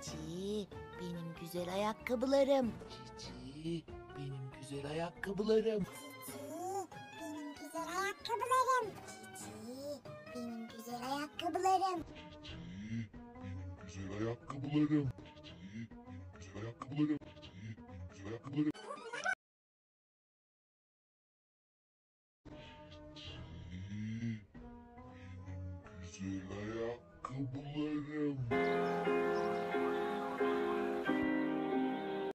Cici, benim güzel ayakkabılarım. Cici, benim güzel ayakkabılarım. Cici, benim güzel ayakkabılarım. Cici, benim güzel ayakkabılarım. Cici, benim güzel ayakkabılarım. Cici, benim güzel ayakkabılarım. Cici, benim güzel ayakkabılarım. Cici, benim güzel ayakkabılarım.